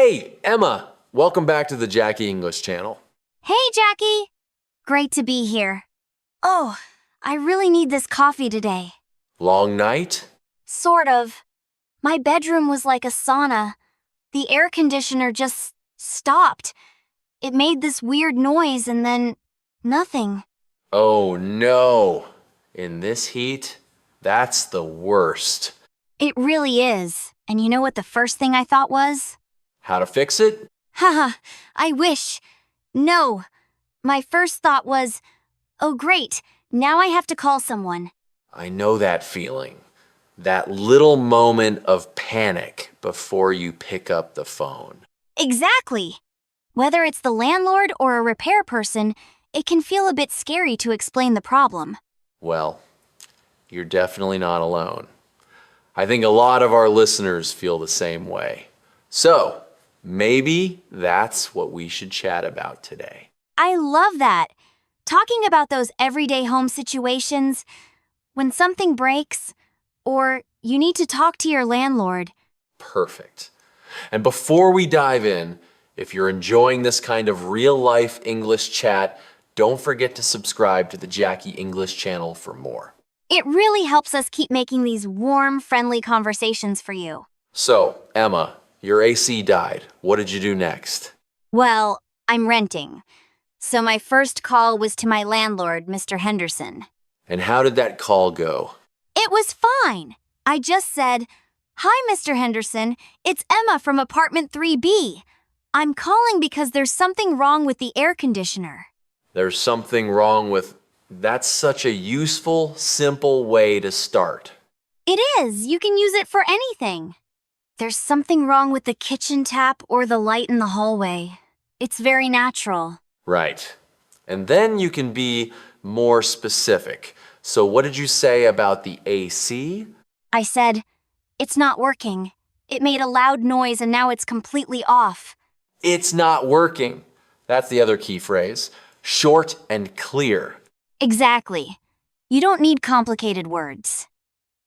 Hey, Emma, welcome back to the Jackie English channel. Hey, Jackie! Great to be here. Oh, I really need this coffee today. Long night? Sort of. My bedroom was like a sauna. The air conditioner just stopped. It made this weird noise and then nothing. Oh no. In this heat, that's the worst. It really is. And you know what the first thing I thought was? How to fix it? Haha, I wish. No. My first thought was, oh great, now I have to call someone. I know that feeling. That little moment of panic before you pick up the phone. Exactly. Whether it's the landlord or a repair person, it can feel a bit scary to explain the problem. Well, you're definitely not alone. I think a lot of our listeners feel the same way. So, maybe that's what we should chat about today. I love that. Talking about those everyday home situations, when something breaks, or you need to talk to your landlord. Perfect. And before we dive in, if you're enjoying this kind of real-life English chat, don't forget to subscribe to the Jackie English channel for more. It really helps us keep making these warm, friendly conversations for you. So, Emma, your AC died. What did you do next? Well, I'm renting. So my first call was to my landlord, Mr. Henderson. And how did that call go? It was fine. I just said, "Hi, Mr. Henderson. It's Emma from apartment 3B. I'm calling because there's something wrong with the air conditioner." There's something wrong with... That's such a useful, simple way to start. It is. You can use it for anything. There's something wrong with the kitchen tap or the light in the hallway. It's very natural. Right. And then you can be more specific. So what did you say about the AC? I said, "It's not working. It made a loud noise and now it's completely off." It's not working. That's the other key phrase. Short and clear. Exactly. You don't need complicated words.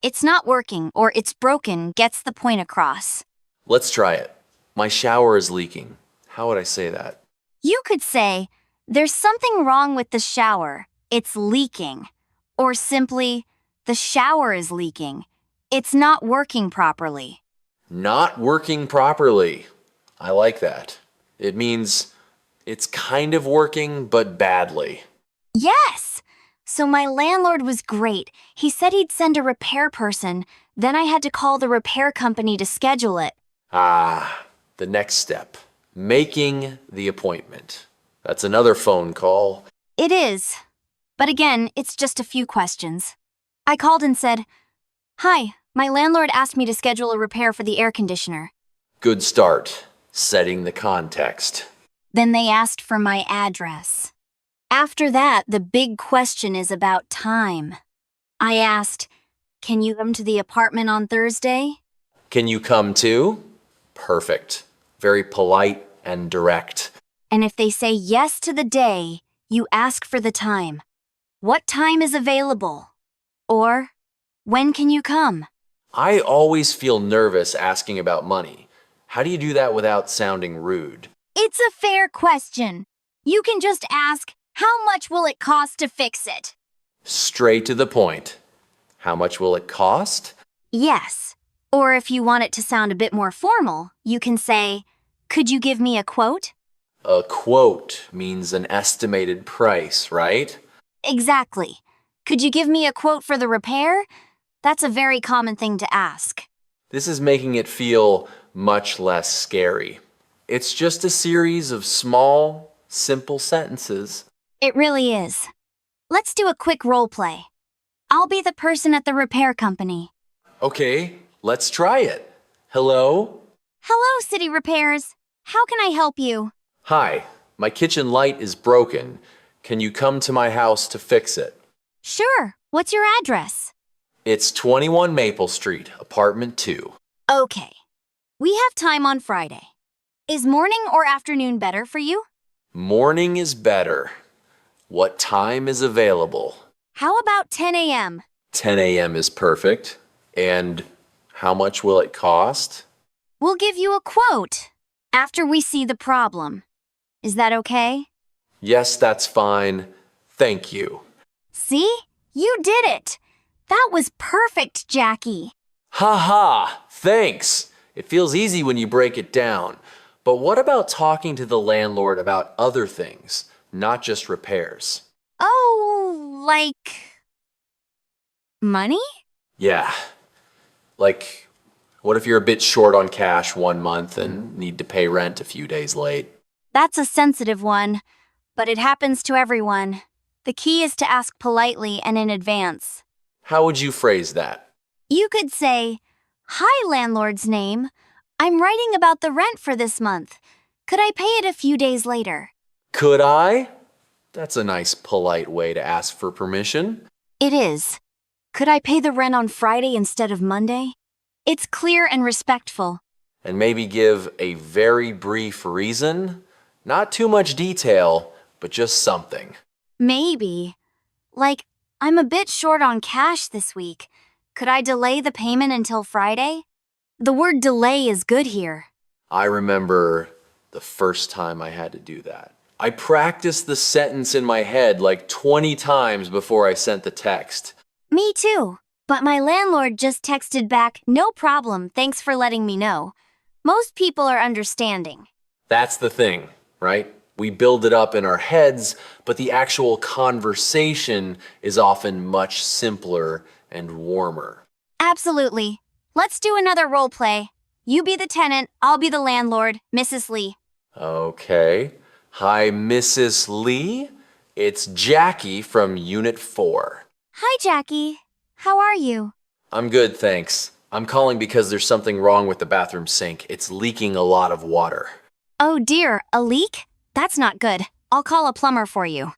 "It's not working" or "it's broken" gets the point across. Let's try it. My shower is leaking. How would I say that? You could say, "There's something wrong with the shower. It's leaking." Or simply, "The shower is leaking. It's not working properly." Not working properly. I like that. It means it's kind of working, but badly. Yes! So my landlord was great. He said he'd send a repair person. Then I had to call the repair company to schedule it. Ah, the next step. Making the appointment. That's another phone call. It is. But again, it's just a few questions. I called and said, "Hi, my landlord asked me to schedule a repair for the air conditioner." Good start. Setting the context. Then they asked for my address. After that, the big question is about time. I asked, "Can you come to the apartment on Thursday?" Can you come too? Perfect. Very polite and direct. And if they say yes to the day, you ask for the time. "What time is available?" Or, "When can you come?" I always feel nervous asking about money. How do you do that without sounding rude? It's a fair question. You can just ask, "How much will it cost to fix it?" Straight to the point. How much will it cost? Yes. Or if you want it to sound a bit more formal, you can say, "Could you give me a quote?" A quote means an estimated price, right? Exactly. "Could you give me a quote for the repair?" That's a very common thing to ask. This is making it feel much less scary. It's just a series of small, simple sentences. It really is. Let's do a quick role play. I'll be the person at the repair company. Okay, let's try it. Hello? "Hello, City Repairs. How can I help you?" Hi, my kitchen light is broken. Can you come to my house to fix it? "Sure. What's your address?" It's 21 Maple Street, apartment 2. Okay. We have time on Friday. Is morning or afternoon better for you? Morning is better. What time is available? How about 10 a.m.? 10 a.m. is perfect. And how much will it cost? We'll give you a quote. After we see the problem. Is that okay? Yes, that's fine. Thank you. See? You did it! That was perfect, Jackie. Ha ha! Thanks! It feels easy when you break it down. But what about talking to the landlord about other things, not just repairs? Oh, like... money? Yeah. Like, what if you're a bit short on cash 1 month and need to pay rent a few days late? That's a sensitive one, but it happens to everyone. The key is to ask politely and in advance. How would you phrase that? You could say, "Hi, landlord's name. I'm writing about the rent for this month. Could I pay it a few days later?" Could I? That's a nice, polite way to ask for permission. It is. Could I pay the rent on Friday instead of Monday? It's clear and respectful. And maybe give a very brief reason. Not too much detail, but just something. Maybe. Like, I'm a bit short on cash this week. Could I delay the payment until Friday? The word delay is good here. I remember the first time I had to do that. I practiced the sentence in my head like 20 times before I sent the text. Me too. But my landlord just texted back, "No problem, thanks for letting me know." Most people are understanding. That's the thing, right? We build it up in our heads, but the actual conversation is often much simpler and warmer. Absolutely. Let's do another role play. You be the tenant, I'll be the landlord, Mrs. Lee. Okay. Hi, Mrs. Lee. It's Jackie from Unit 4. Hi, Jackie. How are you? I'm good, thanks. I'm calling because there's something wrong with the bathroom sink. It's leaking a lot of water. Oh dear, a leak? That's not good. I'll call a plumber for you.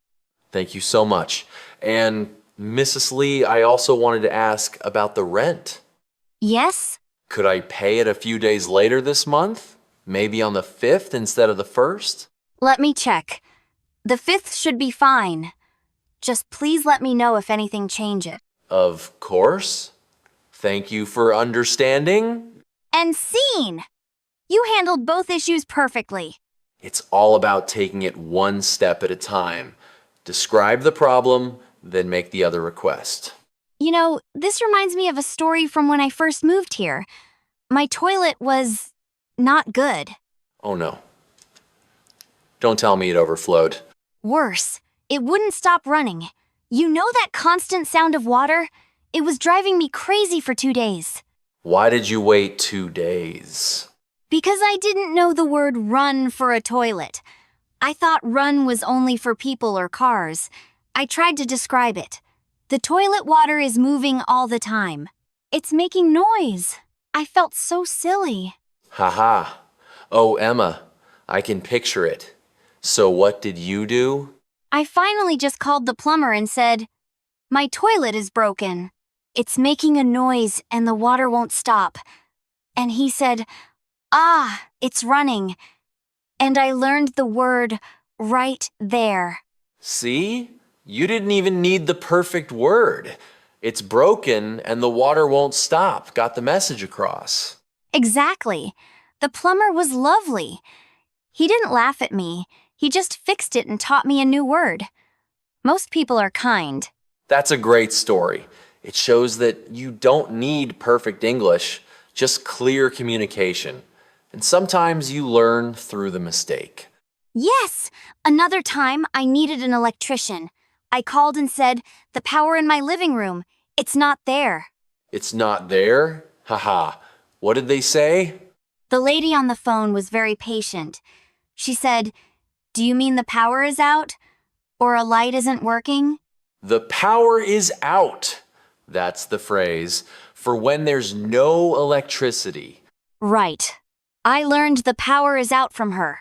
Thank you so much. And Mrs. Lee, I also wanted to ask about the rent. Yes? Could I pay it a few days later this month? Maybe on the 5th instead of the 1st? Let me check. The 5th should be fine. Just please let me know if anything changes. Of course. Thank you for understanding. And scene! You handled both issues perfectly. It's all about taking it one step at a time. Describe the problem, then make the other request. You know, this reminds me of a story from when I first moved here. My toilet was not good. Oh no. Don't tell me it overflowed. Worse, it wouldn't stop running. You know that constant sound of water? It was driving me crazy for 2 days. Why did you wait 2 days? Because I didn't know the word run for a toilet. I thought run was only for people or cars. I tried to describe it. The toilet water is moving all the time. It's making noise. I felt so silly. Haha. Oh, Emma, I can picture it. So what did you do? I finally just called the plumber and said, "My toilet is broken. It's making a noise and the water won't stop." And he said, "Ah, it's running." And I learned the word right there. See? You didn't even need the perfect word. It's broken and the water won't stop. Got the message across. Exactly. The plumber was lovely. He didn't laugh at me. He just fixed it and taught me a new word. Most people are kind. That's a great story. It shows that you don't need perfect English, just clear communication. And sometimes you learn through the mistake. Yes! Another time, I needed an electrician. I called and said, "The power in my living room, it's not there." It's not there? Haha. What did they say? The lady on the phone was very patient. She said, "Do you mean the power is out? Or a light isn't working?" The power is out. That's the phrase for when there's no electricity. Right. I learned the power is out from her.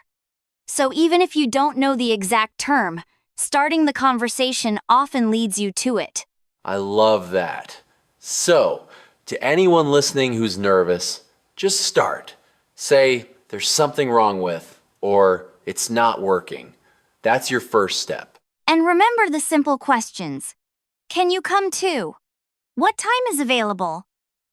So even if you don't know the exact term, starting the conversation often leads you to it. I love that. So, to anyone listening who's nervous, just start. Say, there's something wrong with, or it's not working. That's your first step. And remember the simple questions. Can you come too? What time is available?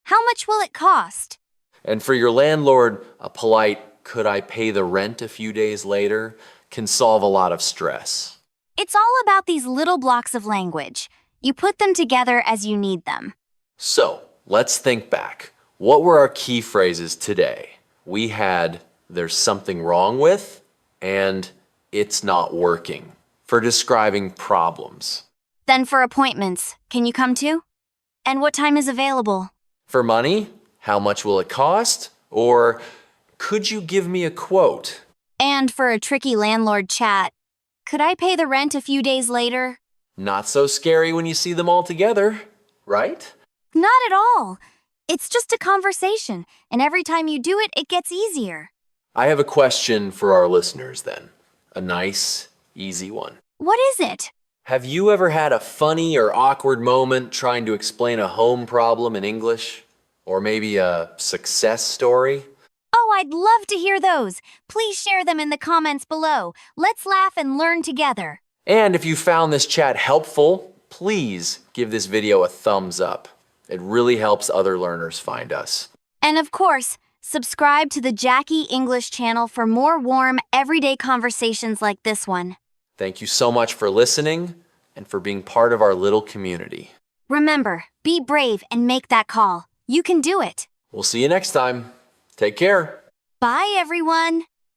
How much will it cost? And for your landlord, a polite, could I pay the rent a few days later, can solve a lot of stress. It's all about these little blocks of language. You put them together as you need them. So, let's think back. What were our key phrases today? We had there's something wrong with and it's not working for describing problems. Then for appointments, can you come too? And what time is available? For money, how much will it cost? Or could you give me a quote? And for a tricky landlord chat, could I pay the rent a few days later? Not so scary when you see them all together, right? Not at all. It's just a conversation, and every time you do it, it gets easier. I have a question for our listeners then. A nice, easy one. What is it? Have you ever had a funny or awkward moment trying to explain a home problem in English? Or maybe a success story? Oh, I'd love to hear those. Please share them in the comments below. Let's laugh and learn together. And if you found this chat helpful, please give this video a thumbs up. It really helps other learners find us. And of course, subscribe to the Jackie English channel for more warm, everyday conversations like this one. Thank you so much for listening and for being part of our little community. Remember, be brave and make that call. You can do it. We'll see you next time. Take care. Bye, everyone.